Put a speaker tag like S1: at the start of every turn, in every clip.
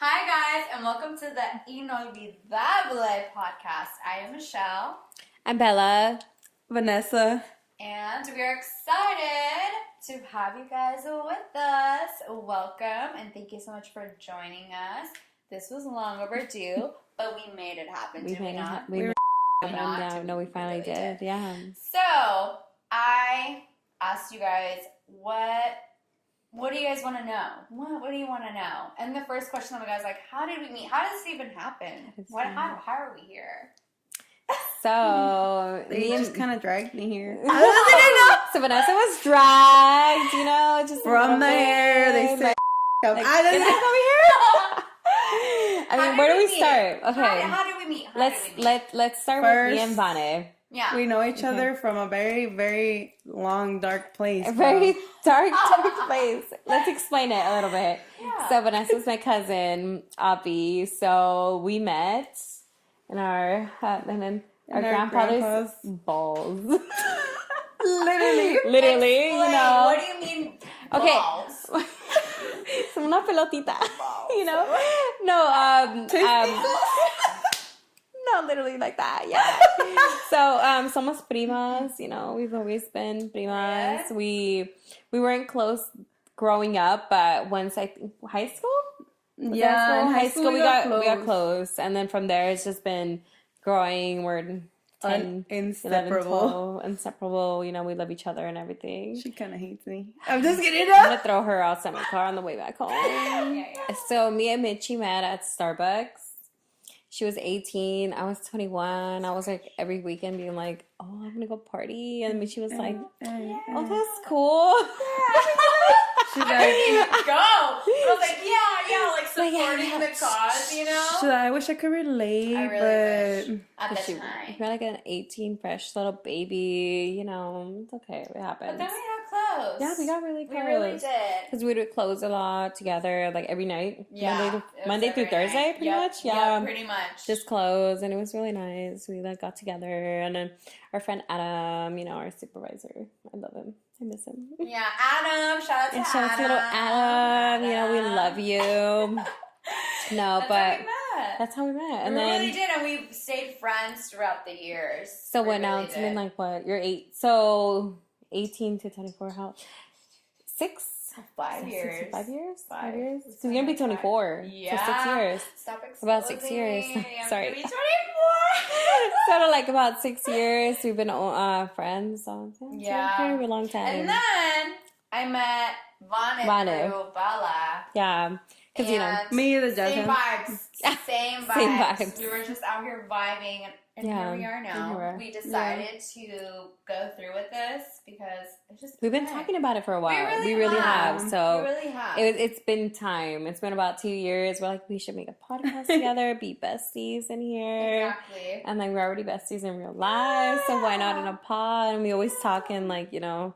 S1: Hi guys, and welcome to the Inolvidable podcast. I am Michelle.
S2: I'm Bella.
S3: Vanessa.
S1: And we are excited to have you guys with us. Welcome, and thank you so much for joining us. This was long overdue, but we made it happen, did we not?
S2: We finally did. Yeah.
S1: So, I asked you guys, what do you guys want to know? What do you want to know? And the first question that I was like, how did we meet? How does this even happen? How are we here?
S2: So
S3: they just kind of dragged me here.
S2: So Vanessa was dragged, just
S3: from there. They said,
S2: I didn't come here. Where do we start? Okay.
S1: How did we meet?
S2: Let's start
S3: First,
S2: with me and Vane.
S1: Yeah.
S3: We know each other from a very, very long, dark place.
S2: A very dark place. Let's explain it a little bit.
S1: Yeah.
S2: So Vanessa's my cousin, Avi. So we met in our grandfather's balls. Literally,
S1: What do you mean balls?
S2: So una pelotita,
S1: Balls.
S2: No, literally like that, yeah. So, somos primas, we've always been primas.
S1: Yeah.
S2: We weren't close growing up, but once high school?
S3: In high school
S2: we got close. And then from there, it's just been growing. We're 10,
S3: inseparable.
S2: 11, 12, inseparable. We love each other and everything.
S3: She kind of hates me. I'm just kidding.
S2: I'm going to throw her outside my car on the way back home.
S1: Yeah.
S2: So, me and Mitchie met at Starbucks. She was 18. I was 21. I was like every weekend being like, oh, I'm going to go party. And she was like, oh, that's cool.
S1: She's like, go. I was like, yeah, like supporting the cause,
S3: I wish I could relate,
S1: I really
S3: but
S1: wish at the time.
S2: You're like an 18 fresh little baby, it's okay. It happens.
S1: But then we got close.
S2: Yeah, we got really close.
S1: We really did.
S2: Because we would close a lot together, like every night.
S1: Yeah.
S2: Monday through Thursday, pretty much.
S1: Yeah, pretty much.
S2: Just close, and it was really nice. We got together, and then our friend Adam, our supervisor. I love him. I miss him.
S1: Yeah, Adam. Shout out to Adam.
S2: Shout out to little Adam. We love you. No, but that's how we met. And then
S1: really did, and we stayed friends throughout the years.
S2: So what now? It's been like what? You're 8. So 18 to 24. How? 6?
S1: 5 years.
S2: 5 years?
S1: 5
S2: years. So you're gonna be 24.
S1: Yeah.
S2: For 6 years.
S1: Stop exposing.
S2: About 6 years. Sorry.
S1: I'm gonna be 24.
S2: So like about 6 years, we've been friends. So
S1: Yeah.
S2: It's a very long time.
S1: And then I met Vane through Bella.
S2: Yeah. Because
S3: me, the
S1: same
S3: judge.
S1: Same vibes. We were just out here vibing, and here we are now. We decided to go through with this because it's just
S2: we've been talking about it for a while. We really have. So
S1: we really have.
S2: It's been time. It's been about 2 years. We're like, we should make a podcast together, be besties in here.
S1: Exactly.
S2: And like we're already besties in real life, so why not in a pod? And we always talking like, we have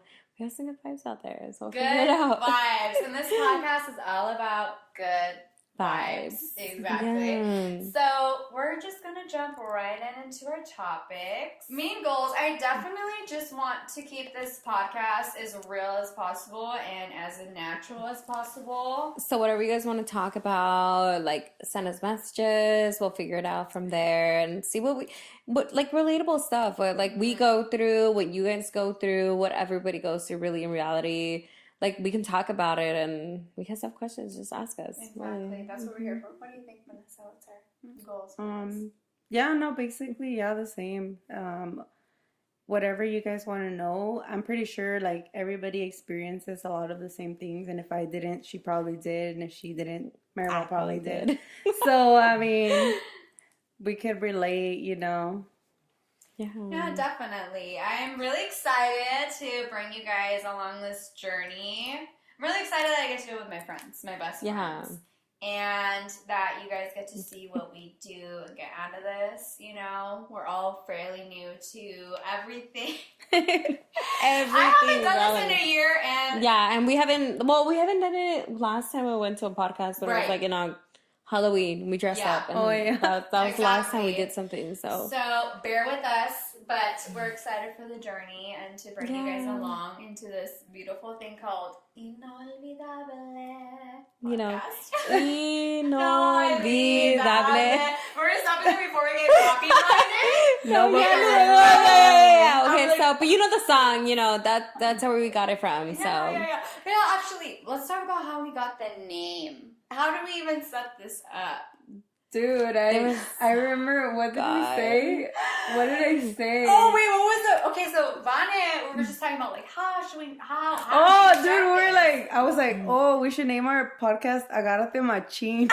S2: some good vibes out there. So we'll
S1: good
S2: figure it out.
S1: vibes. And this podcast is all about good vibes. Exactly.
S2: Yeah.
S1: So we're just going to jump right into our topics. Main goals. I definitely just want to keep this podcast as real as possible and as natural as possible.
S2: So whatever you guys want to talk about, like send us messages. We'll figure it out from there and see what like relatable stuff. What like we go through, what you guys go through, what everybody goes through really in reality. Like, we can talk about it, and we guys have questions, just ask us.
S1: Exactly. Really. That's what we're here for. What do you think, Vanessa? What's our goals?
S3: Basically, the same. Whatever you guys want to know, I'm pretty sure, like, everybody experiences a lot of the same things, and if I didn't, she probably did, and if she didn't, Maribel probably did. So, I mean, we could relate,
S1: Yeah, definitely. I'm really excited to bring you guys along this journey. I'm really excited that I get to do it with my friends, my best friends. And that you guys get to see what we do and get out of this. We're all fairly new to everything. I haven't done this in a year.
S2: And we haven't done it last time we went to a podcast, but it was like in Halloween. We dressed up. And that was the last time we did something. So
S1: bear with us. but we're excited for the journey and to bring you guys along into this beautiful thing called Inolvidable.
S2: You know,
S1: Podcast.
S2: Inolvidable.
S1: We're gonna stop it before we get copyrighted.
S2: No, yeah. Okay, but you know the song, you know, that's where we got it from. So
S1: Yeah, actually, let's talk about how we got the name. How did we even set this up?
S3: Dude, I remember, what did we say? What did I say?
S1: Oh, wait, what was it? Okay, so Vanessa, we were just talking about, like, how
S3: dude, I was like, we should name our podcast Agárrate Machín.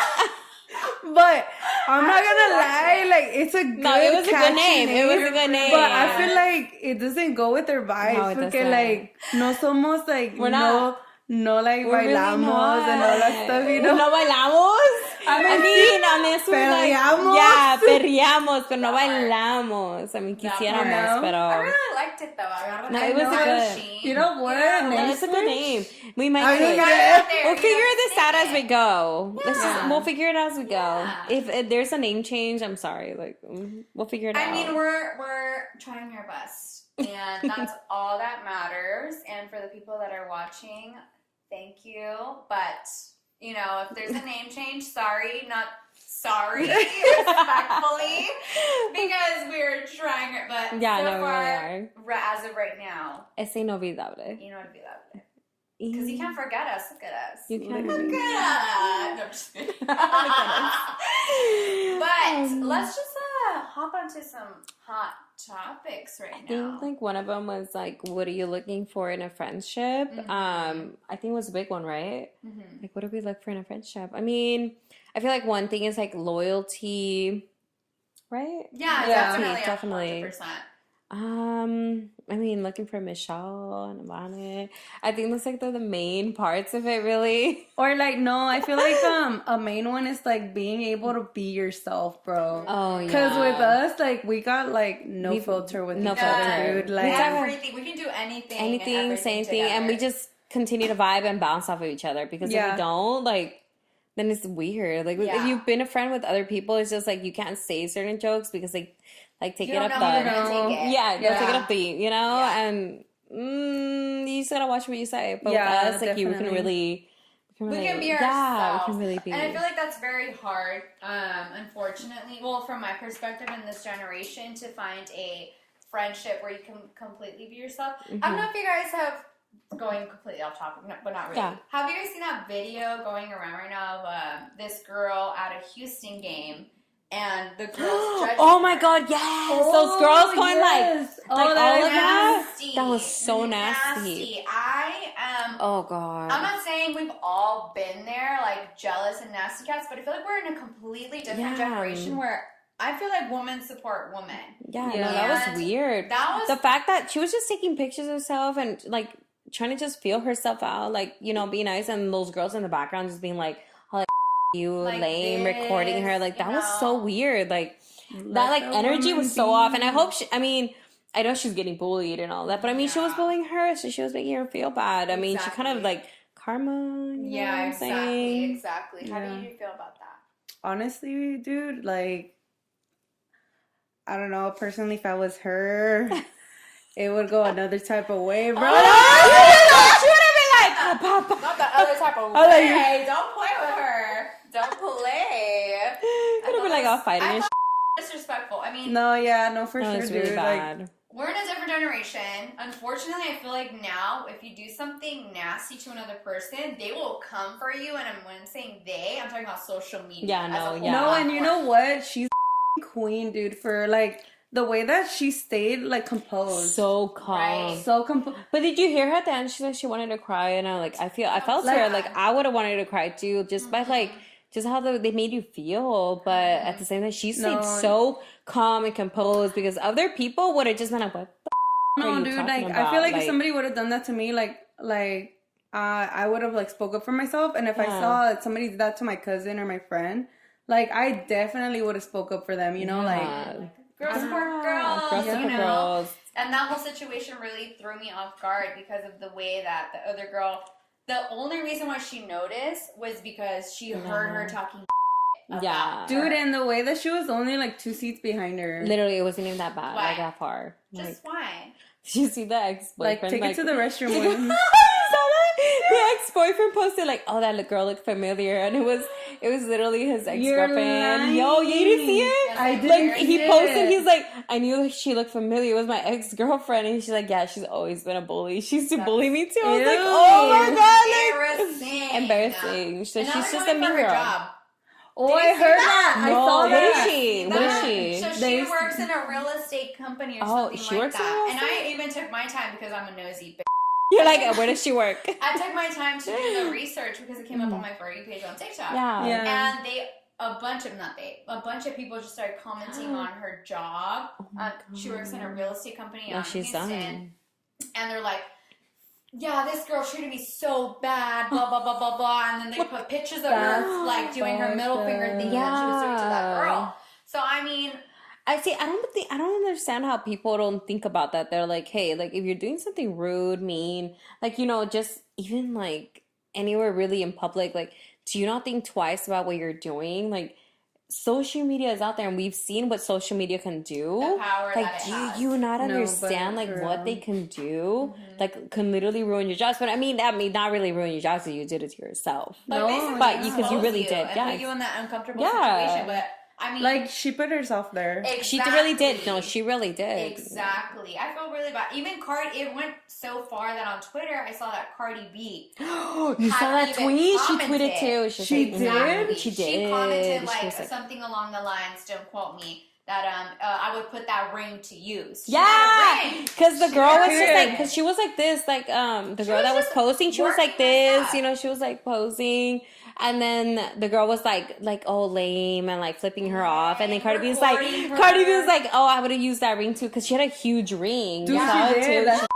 S3: But I'm not gonna lie, like, it's a good
S2: it was a good name. It was a good name.
S3: But I feel like it doesn't go with their vibes.
S2: No, it
S3: porque,
S2: doesn't.
S3: like, no somos, like,
S2: we're not.
S3: No, like,
S2: We're
S3: bailamos
S2: really
S3: and all that stuff, you know?
S2: No bailamos. I mean, on this we're like, yeah, perreamos, pero no bailamos. I mean, quisiéramos, pero...
S1: I really liked it, though.
S2: No, it was good.
S3: You know what?
S2: It's a good name. We might
S1: We'll
S2: figure this out as we go.
S1: Yeah.
S2: We'll figure it out as we go.
S1: Yeah.
S2: If there's a name change, I'm sorry. Like, we'll figure it out.
S1: I mean, we're trying our best, and that's all that matters. And for the people that are watching, thank you. But, you know, if there's a name change, sorry, not sorry, respectfully, because we're trying it. But so far, as of right now,
S2: Es inolvidable.
S1: Inolvidable. Because you can't forget us. Look at us.
S2: You can't
S1: Look at us. No, I'm just kidding. But let's just hop onto some hot topics right now.
S2: I think like one of them was like, what are you looking for in a friendship? I think it was a big one, right? Like, what do we look for in a friendship? I mean, I feel like one thing is like loyalty, right?
S1: Yeah,
S2: definitely.
S1: 100%.
S2: I mean, looking for Michelle and Ivana. I think that's like the main parts of it, really.
S3: Or like, no, I feel like a main one is like being able to be yourself, bro.
S2: Oh yeah.
S3: Because with us, like, we got like no filter with each other, dude. Like
S1: everything, we can do anything,
S2: same thing, and we just continue to vibe and bounce off of each other. Because if we don't, like, then it's weird. Like if you've been a friend with other people, it's just like you can't say certain jokes because like take
S1: you
S2: it
S1: don't
S2: up
S1: know how
S2: the
S1: they're gonna take it.
S2: take it up the you know and you just gotta watch what you say. But with us, like
S3: definitely.
S2: we can really
S1: be ourselves.
S2: Yeah, we can really be.
S1: And I feel like that's very hard, unfortunately. Well, from my perspective in this generation, to find a friendship where you can completely be yourself. I don't know if you guys have, going completely off topic, but not really. Yeah. Have you guys seen that video going around right now of this girl at a Houston game? And the girls judging
S2: oh my
S1: her.
S2: God, yes! Those girls going like all of that.
S1: Nasty.
S2: That was so nasty.
S1: I am.
S2: Oh God.
S1: I'm not saying we've all been there, like jealous and nasty cats, but I feel like we're in a completely different generation where I feel like women support women.
S2: Yeah, no, that was weird. That was the fact that she was just taking pictures of herself and like trying to just feel herself out, like, you know, be nice, and those girls in the background just being like, you like lame this, recording her, like that was so weird, like that like energy was so off. And I hope I know she's getting bullied and all that, but I mean she was bullying her, so she was making her feel bad. I mean she kind of like karma, you know what I'm saying?
S1: Exactly. How do you feel about that?
S3: Honestly, dude, like, I don't know, personally, if I was her, it would go another type of way, bro.
S2: She would have been like, Papa.
S1: Not the other type of way. Don't play with her. Don't play.
S2: Could have been like all fighting and
S1: disrespectful. I mean,
S3: for sure,
S2: it's really
S3: dude.
S2: bad.
S3: Like,
S1: we're in a different generation. Unfortunately, I feel like now, if you do something nasty to another person, they will come for you. And when I'm saying they, I'm talking about social media.
S2: Yeah, no,
S3: No, and you know what? She's queen, dude, for like the way that she stayed like composed,
S2: so calm,
S3: so composed.
S2: But did you hear her at the end? She said she wanted to cry, and I felt like, her like I would have wanted to cry too, just by like just how they made you feel. But at the same time, she stayed so calm and composed, because other people would have just been like, what the
S3: no, dude, like
S2: about?
S3: I feel like if somebody would have done that to me, I would have like spoke up for myself. And if I saw that somebody did that to my cousin or my friend, like I definitely would have spoke up for them, you know, like
S1: girls support girls,
S2: girls support girls.
S1: And that whole situation really threw me off guard because of the way that the other girl, the only reason why she noticed was because she heard her talking about
S3: Dude,
S1: her.
S3: and the way that she was only like 2 seats behind her.
S2: Literally, it wasn't even that bad.
S1: Why?
S2: Like that far.
S1: Just why?
S2: Did you see the ex-boyfriend?
S3: Like, take it to the restroom.
S2: You
S3: When...
S2: saw that? The ex-boyfriend posted like, "Oh, that girl looked familiar," and it was literally his ex-girlfriend. Yo, you didn't see it?
S1: Yes,
S3: I
S1: did.
S3: didn't
S2: He
S3: see
S2: posted,
S3: it.
S2: he's like, "I knew she looked familiar. It was my ex-girlfriend," and she's like, "Yeah, she's always been a bully. She used to bully me too." I was like,
S3: Ew.
S2: "Oh my god,
S1: Embarrassing.
S2: embarrassing." So
S1: And now
S2: she's
S1: they're
S2: just a
S1: going
S2: mean
S1: for her
S2: girl.
S1: job.
S3: Oh,
S1: Did you
S3: I
S1: see
S3: heard
S1: that?
S3: that. I
S2: No,
S3: saw
S2: what
S3: that.
S2: is she? What is she?
S1: So she
S3: They-
S1: works in a real estate company or
S2: Oh,
S1: something
S2: she
S1: like
S2: works in
S1: that.
S2: real
S1: And I
S2: estate?
S1: even took my time because I'm a nosy bitch.
S2: You're like, where does she work?
S1: I took my time to do the research because it came up on my For You page on TikTok.
S2: Yeah.
S3: Yeah.
S1: And a bunch of people just started commenting on her job. She works in a real estate company
S2: No,
S1: in
S2: she's
S1: Houston.
S2: done.
S1: And they're like, yeah, this girl treated me so bad, blah, blah, blah, blah, blah. And then they put pictures of her, like, doing her middle finger thing that she was doing to that girl. So, I mean...
S2: I don't understand how people don't think about that. They're like, hey, like, if you're doing something rude, mean, like, you know, just even, like, anywhere really in public, like, do you not think twice about what you're doing? Like, social media is out there, and we've seen what social media can do.
S1: The power
S2: like,
S1: that it
S2: do
S1: has.
S2: you not
S3: No,
S2: understand,
S3: but
S2: like,
S3: for
S2: what they
S3: real.
S2: can do? Like, can literally ruin your jobs. But, I mean, not really ruin your jobs if you did it to yourself.
S1: But
S3: No,
S1: basically
S2: but you- 'cause you
S1: expose
S2: really did,
S1: and
S2: yeah.
S1: put you in that uncomfortable
S2: Yeah.
S1: situation. But, I mean...
S3: Like, she put herself there.
S1: exactly.
S2: She really did. No, she really did.
S1: Exactly. I feel really bad. Even it went so far that on Twitter, I saw that Cardi B.
S2: You
S1: Hadn't
S2: saw that
S1: even
S2: tweet? She
S1: commented.
S2: tweeted too. She
S3: She
S2: was like,
S3: did?
S2: She did.
S1: She commented
S2: She
S1: like
S2: was like,
S1: something along the lines, don't quote me, that I would put that ring to use. She
S2: yeah,
S1: had a ring.
S2: because the
S1: She
S2: girl was
S1: had
S2: just
S1: a
S2: like,
S1: ring.
S2: because she was like this, like the girl
S1: was
S2: that was
S1: just
S2: posting, she was like
S1: working like
S2: this,
S1: that.
S2: you know, she was like posing, and then the girl was like oh lame and like flipping her off, and then Cardi B was like,
S1: Recording her.
S2: oh, I would have used that ring too, because she had a huge ring.
S3: Dude,
S2: You saw
S3: she
S2: it
S3: did.
S2: too.
S3: That's-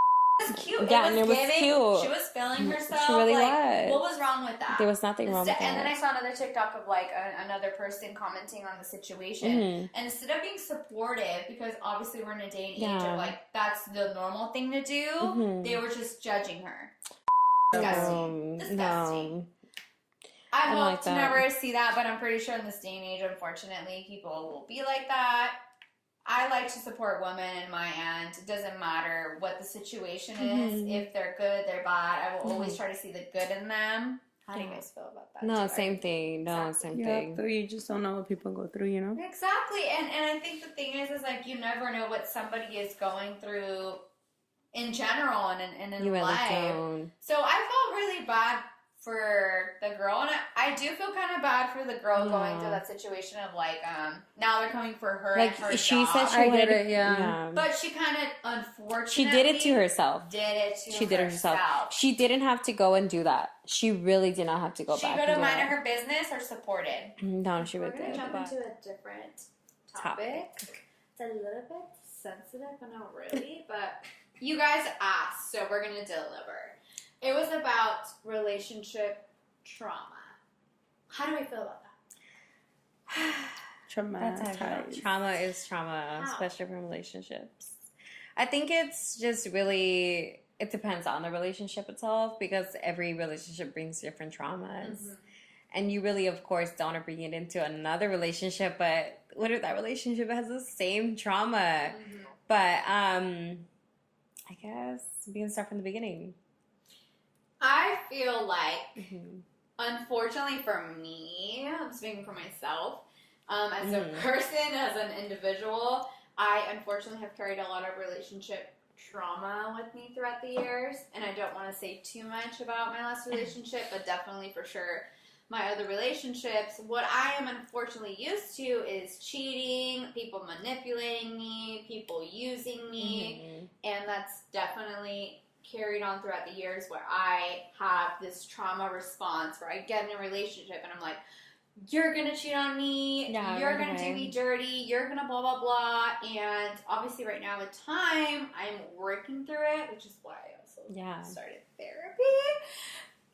S1: It was cute.
S2: Yeah,
S1: it
S2: and
S1: was
S2: it was
S1: giving.
S2: cute.
S1: She was feeling herself.
S2: She really
S1: like,
S2: was.
S1: What was wrong with that?
S2: There was nothing wrong with
S1: And then
S2: that.
S1: I saw another TikTok of like another person commenting on the situation,
S2: Mhm.
S1: and instead of being supportive, because obviously we're in a day and age
S2: Yeah.
S1: of like that's the normal thing to do,
S2: Mhm.
S1: they were just judging her. Disgusting. Disgusting.
S2: No.
S1: I
S2: don't
S1: hope
S2: like
S1: to
S2: that.
S1: never see that, but I'm pretty sure in this day and age, unfortunately, people will be like that. I like to support women in my end. It doesn't matter what the situation is.
S2: Mhm.
S1: If they're good, they're bad. I will always try to see the good in them. How do you
S2: Yeah.
S1: guys feel about that?
S2: No,
S1: too?
S2: same thing. No,
S1: Exactly.
S2: same
S3: Yeah,
S2: thing.
S3: so you just don't know what people go through, you know?
S1: Exactly. And I think the thing is like you never know what somebody is going through in general and in
S2: You really
S1: life.
S2: don't.
S1: So I felt really bad for the girl, and I do feel kind of bad for the girl going through that situation of like now they're coming for her
S2: Like,
S1: and her
S2: she
S1: job.
S2: said she
S3: I
S2: wanted
S3: get
S2: to,
S3: it, yeah.
S1: But she kind of, unfortunately,
S2: she did it to herself.
S1: Did it to
S2: She did it herself.
S1: herself.
S2: She didn't have to go and do that. She really did not have to go
S1: She
S2: back.
S1: could
S2: and
S1: have
S2: do
S1: minded
S2: that.
S1: her business or supported.
S2: No, she
S1: We're
S2: really
S1: gonna
S2: did.
S1: jump
S2: but-
S1: into a different topic. It's a little bit sensitive, but not really. But you guys asked, so we're gonna deliver. It was about relationship trauma. How do we feel about that?
S3: Traumatized.
S2: Trauma is trauma,
S1: How?
S2: especially from relationships. I think it's just really, it depends on the relationship itself, because every relationship brings different traumas.
S1: Mm-hmm.
S2: And you really, of course, don't want to bring it into another relationship, but what if that relationship has the same trauma?
S1: Mm-hmm.
S2: But I guess we can start from the beginning.
S1: I feel like,
S2: Mm-hmm.
S1: unfortunately for me, I'm speaking for myself, as a
S2: Mhm.
S1: person, as an individual, I unfortunately have carried a lot of relationship trauma with me throughout the years, and I don't want to say too much about my last relationship, but definitely for sure my other relationships. What I am unfortunately used to is cheating, people manipulating me, people using me, and that's definitely carried on throughout the years where I have this trauma response where I get in a relationship and I'm like, you're gonna cheat on me,
S2: Yeah,
S1: you're
S2: right
S1: gonna do
S2: away.
S1: me dirty, you're gonna blah blah blah, and obviously right now with time I'm working through it, which is why I also
S2: Yeah.
S1: started therapy.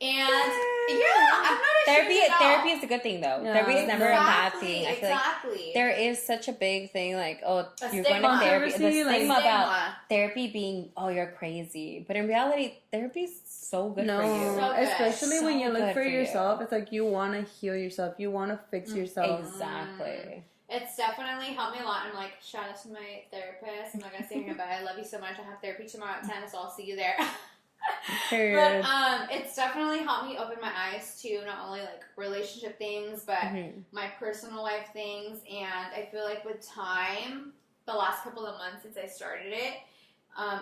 S1: And I'm not ashamed at all.
S2: Therapy is a good thing though.
S3: Yeah.
S2: Therapy is never a bad thing. I feel
S1: Exactly.
S2: like there is such a big thing like, oh, you're
S1: stigma.
S2: going to therapy. The
S3: Like,
S2: stigma about therapy being, oh, you're crazy. But in reality, therapy is so good for you.
S1: So good.
S3: Especially when you
S2: So
S3: look
S2: good
S3: for
S2: for
S3: yourself,
S2: you.
S3: it's like you want to heal yourself. You want to fix yourself.
S2: Exactly.
S1: It's definitely helped me a lot. I'm like, shout out to my therapist. I'm not gonna say her name, but I love you so much. I have therapy tomorrow at 10, so I'll see you there.
S3: Period.
S1: But it's definitely helped me open my eyes to not only like relationship things, but my personal life things. And I feel like with time, the last couple of months since I started it,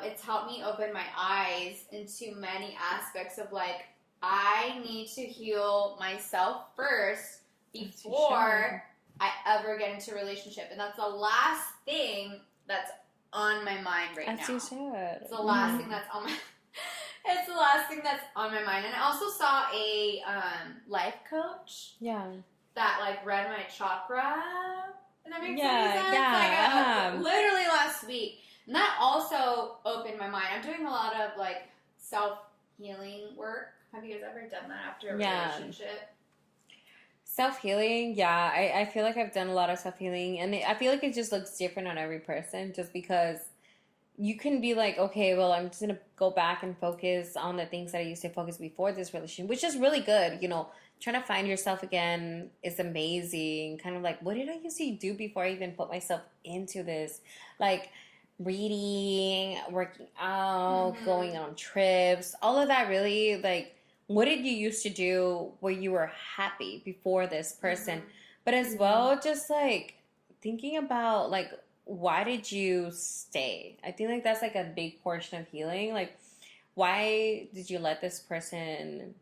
S1: it's helped me open my eyes into many aspects of like, I need to heal myself first before I ever get into a relationship. And that's the last thing that's on my mind right now.
S2: As you should.
S1: It's the last thing that's on my It's the last thing that's on my mind. And I also saw a life coach that like read my chakra. And that makes any sense? Like, literally last week. And that also opened my mind. I'm doing a lot of like self-healing work. Have you guys ever done that after a relationship?
S2: Self-healing, I feel like I've done a lot of self-healing, and I feel like it just looks different on every person, just because you can be like, okay, well, I'm just going to go back and focus on the things that I used to focus before this relationship, which is really good, you know, trying to find yourself again is amazing, kind of like, what did I used to do before I even put myself into this, like, reading, working out, going on trips, all of that really, like, what did you used to do where you were happy before this person? But as well, just like thinking about like, why did you stay? I think like that's like a big portion of healing. Like, why did you let this person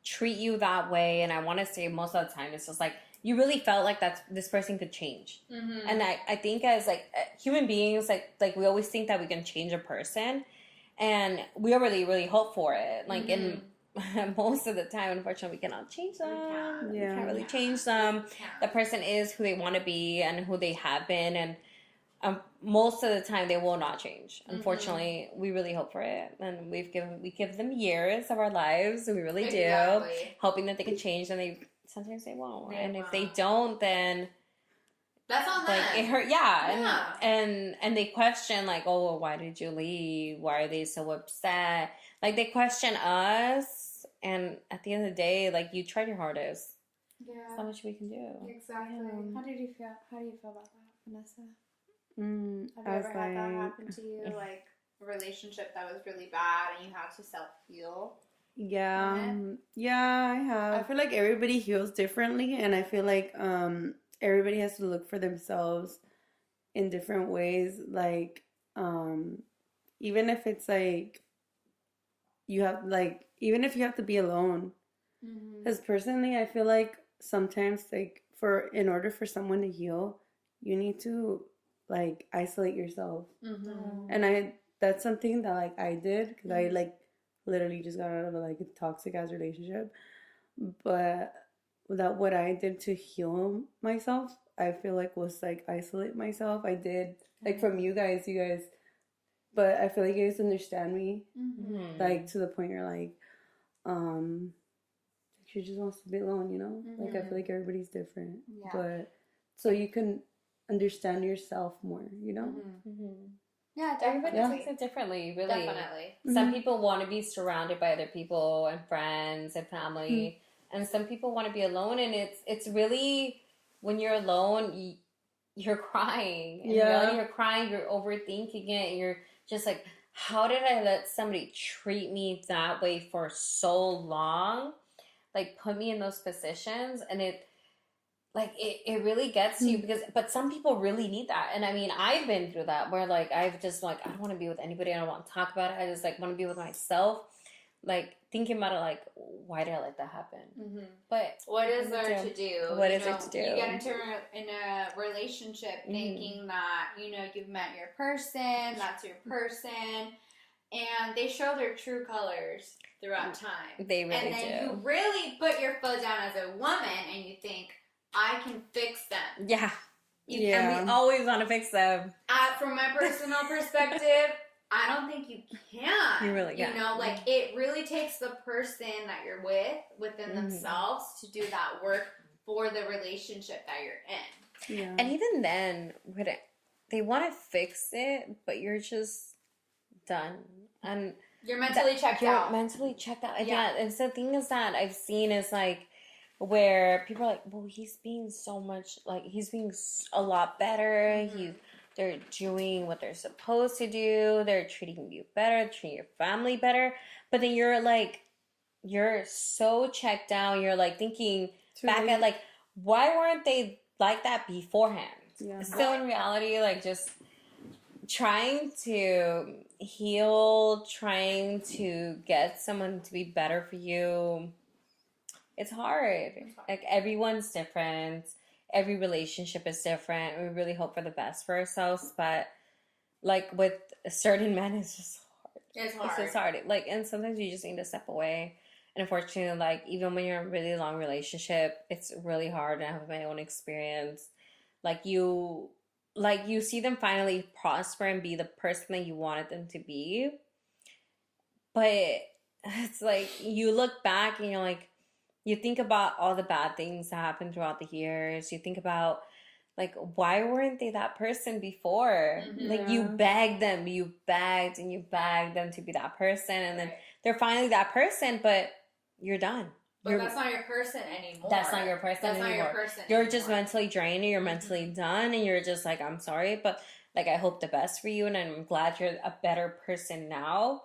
S2: treat you that way? And I want to say most of the time, it's just like, you really felt like this person could change. And I think as like human beings, like we always think that we can change a person, and we really, really hope for it. Like in most of the time, unfortunately, we cannot change them. We can't really change them. The person is who they want to be and who they have been, and most of the time they will not change. Unfortunately, we really hope for it, and we give them years of our lives, and we really do, hoping that they can change, and sometimes they won't. And if they don't, then
S1: that's on them.
S2: Like it hurt, and they question like, oh, well, why did you leave? Why are they so upset? Like they question us, and at the end of the day, like you tried your hardest.
S1: Yeah,
S2: there's not much we can do.
S1: Exactly. How do you feel about that, Vanessa? Have you ever
S3: had
S1: that happen to you? Like a relationship that was really bad, and you had to self-heal?
S3: Yeah, I have. I feel like everybody heals differently, and I feel like everybody has to look for themselves in different ways. Like even if it's like even if you have to be alone. Because personally, I feel like sometimes like in order for someone to heal, you need to like isolate yourself. And that's something that like I did, because I like literally just got out of a toxic ass relationship. But what I did to heal myself, I feel like was like isolate myself. I did like from you guys, but I feel like you guys understand me, like to the point you're like, she just wants to be alone, you know. Like I feel like everybody's different, but so you can understand yourself more, you know.
S1: Yeah, definitely.
S2: Everybody takes it differently, really.
S1: Definitely.
S2: Some people want to be surrounded by other people and friends and family, and some people want to be alone. And it's really, when you're alone, you're crying. And you're crying, you're overthinking it, and you're just like, how did I let somebody treat me that way for so long? Like, put me in those positions, and it really gets to you, but some people really need that. And I mean, I've been through that where like, I've just like, I don't want to be with anybody. I don't want to talk about it. I just like want to be with myself. Like thinking about it, like, why did I let that happen? But
S1: what is there to do?
S2: What is there to do?
S1: You get into in a relationship thinking that, you've met your person, that's your person, and they show their true colors throughout time.
S2: They really do.
S1: And then you really put your foot down as a woman and you think, I can fix them.
S2: Yeah. And we always want to fix them.
S1: From my personal perspective, I don't think you can.
S2: You really
S1: You
S2: can.
S1: know, like it really takes the person that you're with within themselves to do that work for the relationship that you're in.
S3: Yeah.
S2: And even then, they want to fix it, but you're just done. And
S1: you're mentally checked out.
S2: Mentally checked out. Yeah. And so the thing is that I've seen is like where people are like, well, he's being so much, like he's being a lot better. They're doing what they're supposed to do. They're treating you better, treating your family better. But then you're like, you're so checked out. You're like thinking back at like, why weren't they like that beforehand? Yeah. So in reality, like just trying to heal, trying to get someone to be better for you, it's hard. Like everyone's different. Every relationship is different. We really hope for the best for ourselves, but like with certain men, it's just hard.
S1: It's hard.
S2: It's just hard. Like, and sometimes you just need to step away. And unfortunately, like even when you're in a really long relationship, it's really hard. And I have my own experience. Like you see them finally prosper and be the person that you wanted them to be, but it's like you look back and you're like, you think about all the bad things that happened throughout the years. You think about, like, why weren't they that person before? Like, you begged them to be that person. And then they're finally that person, but you're done.
S1: But that's not your person anymore.
S2: That's not your person anymore. Not your person You're anymore. Just mentally drained and you're mentally done. And you're just like, I'm sorry, but, like, I hope the best for you. And I'm glad you're a better person now.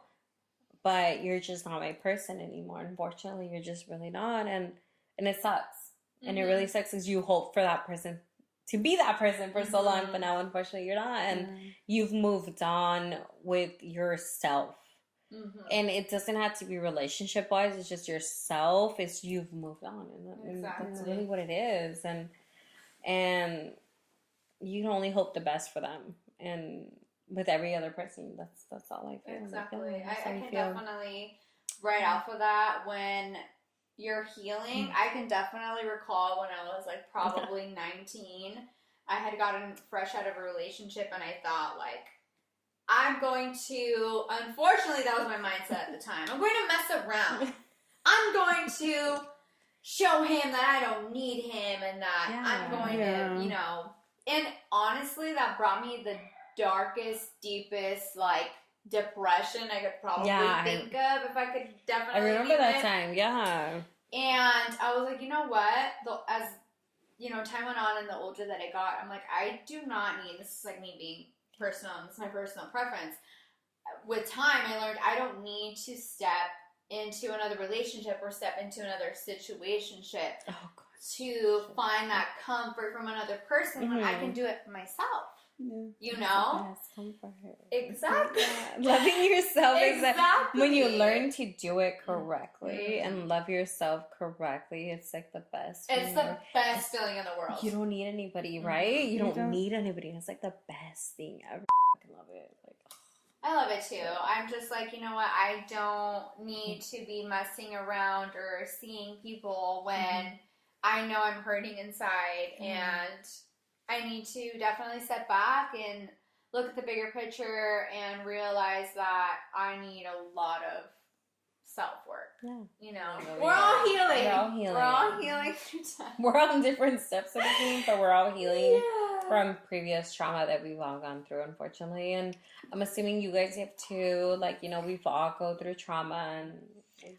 S2: But you're just not my person anymore. Unfortunately, you're just really not. And it sucks. And it really sucks because you hope for that person to be that person for so long. But now, unfortunately, you're not. And you've moved on with yourself. And it doesn't have to be relationship-wise. It's just yourself. It's you've moved on. And that's really what it is. And you can only hope the best for them. And with every other person, that's all I feel.
S1: Exactly. I can definitely write off of that when you're healing. I can definitely recall when I was like probably 19, I had gotten fresh out of a relationship and I thought like, I'm going to, unfortunately that was my mindset at the time, I'm going to mess around. I'm going to show him that I don't need him and that I'm going to, you know, and honestly that brought me the darkest, deepest, like, depression I could probably think of, if I could definitely
S2: I remember that time,
S1: And I was like, you know what? As, you know, time went on and the older that I got, I'm like, I do not need, this is like me being personal, this is my personal preference. With time, I learned I don't need to step into another relationship or step into another situationship to find that comfort from another person when I can do it myself. Yeah. You know? Exactly.
S2: Loving yourself. Exactly. When you learn to do it correctly and love yourself correctly, it's like the best.
S1: It's the best feeling in the world.
S2: You don't need anybody, right? You don't need anybody. It's like the best thing ever. I love it. Like,
S1: I love it too. I'm just like, you know what? I don't need to be messing around or seeing people when I know I'm hurting inside and I need to definitely step back and look at the bigger picture and realize that I need a lot of self-work. Yeah. You know, we're all healing. We're all healing.
S2: We're on different steps of the game, but we're all healing from previous trauma that we've all gone through, unfortunately. And I'm assuming you guys have too. Like, you know, we've all go through trauma. And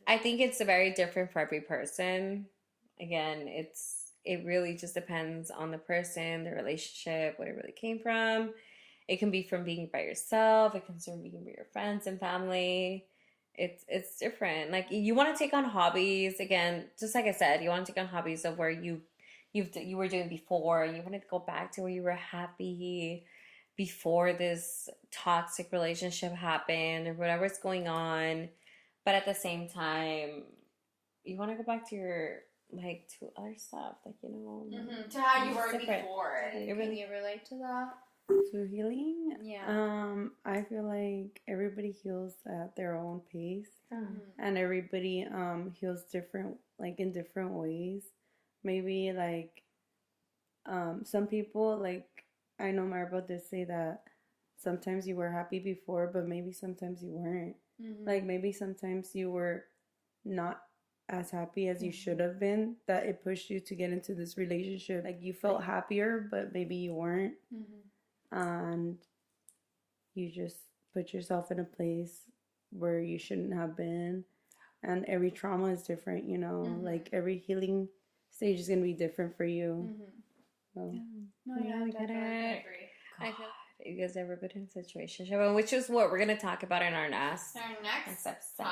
S2: I think it's very different for every person. Again, it really just depends on the person, the relationship, what it really came from. It can be from being by yourself. It can be from being with your friends and family. It's different. Like, you want to take on hobbies. Again, just like I said, you want to take on hobbies of where you were doing before. You wanted to go back to where you were happy before this toxic relationship happened or whatever's going on. But at the same time, you want to go back to your... like to other stuff, like, you know,
S1: to how you were before. Can you relate to that?
S3: To healing? Yeah. I feel like everybody heals at their own pace, and everybody heals different, like in different ways. Maybe like some people, like I know my brothers say that sometimes you were happy before, but maybe sometimes you weren't. Like maybe sometimes you were not as happy as you should have been, that it pushed you to get into this relationship. Like you felt happier, but maybe you weren't. And you just put yourself in a place where you shouldn't have been. And every trauma is different, you know, like every healing stage is going to be different for you. So,
S1: No, yeah, I definitely agree.
S2: I feel you guys ever been in a situation, which is what we're gonna talk about in our next
S1: episode.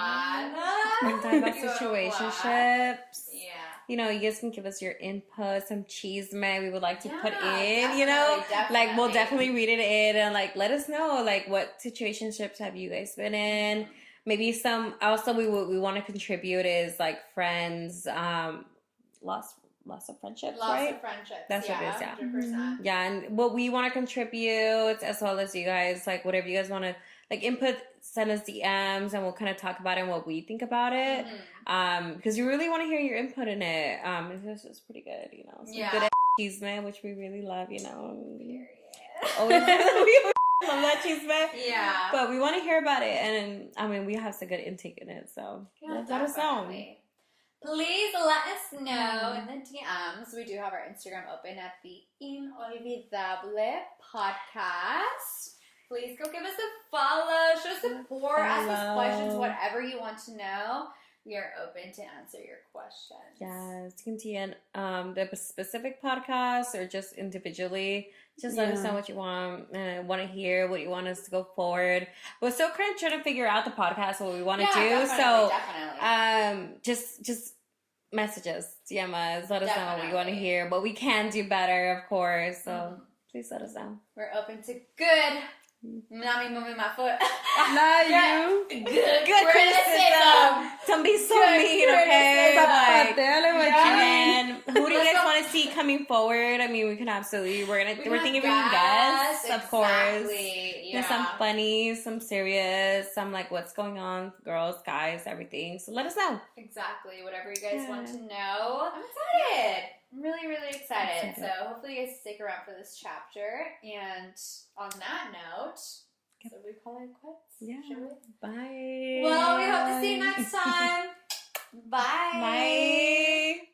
S2: We're gonna talk about situationships.
S1: Yeah.
S2: You know, you guys can give us your input, some cheese man we would like to put in,
S1: definitely,
S2: you know?
S1: definitely.
S2: Like, we'll definitely read it in and, like, let us know, like, what situationships have you guys been in? Maybe some, also, we want to contribute is, like, friends, loss of friendships, right?
S1: Loss of friendships.
S2: That's what it is, yeah.
S1: 100%.
S2: Yeah, and what we want to contribute, as well as you guys, like, whatever you guys want to, like, input, send us DMs, and we'll kind of talk about it and what we think about it. Because we really want to hear your input in it. It's just pretty good, you know. Some good cheese man, which we really love, you know.
S1: Period.
S2: Always we love that cheese man.
S1: Yeah.
S2: But we want to hear about it, and, I mean, we have some good intake in it, so let us know.
S1: Please let us know in the DMs. We do have our Instagram open at the Inolvidable podcast. Please go give us a follow, show support, ask us questions, whatever you want to know. We are open to answer your questions.
S2: Yes, you can DM the specific podcast or just individually. Just let us know what you want to hear, what you want us to go forward. We're still kind of trying to figure out the podcast, what we want to do.
S1: Definitely.
S2: Just message us, DM us, let us know what we want to hear. But we can do better, of course. So please let us know.
S1: We're open to good. Not me moving my foot.
S2: Not you.
S1: Good
S2: criticism. Don't be so mean, okay? Like, and who do you guys want to see coming forward? I mean, we can absolutely. We're thinking of guests, of course. Yeah. Some funny, some serious, some like what's going on, girls, guys, everything. So let us know.
S1: Exactly, whatever you guys want to know. I'm excited. I'm really, really excited. So hopefully you guys stick around for this chapter. And on that note, so we call it quits?
S2: Yeah.
S1: Shall we?
S2: Bye.
S1: Well, we hope to see you next time. Bye.
S2: Bye.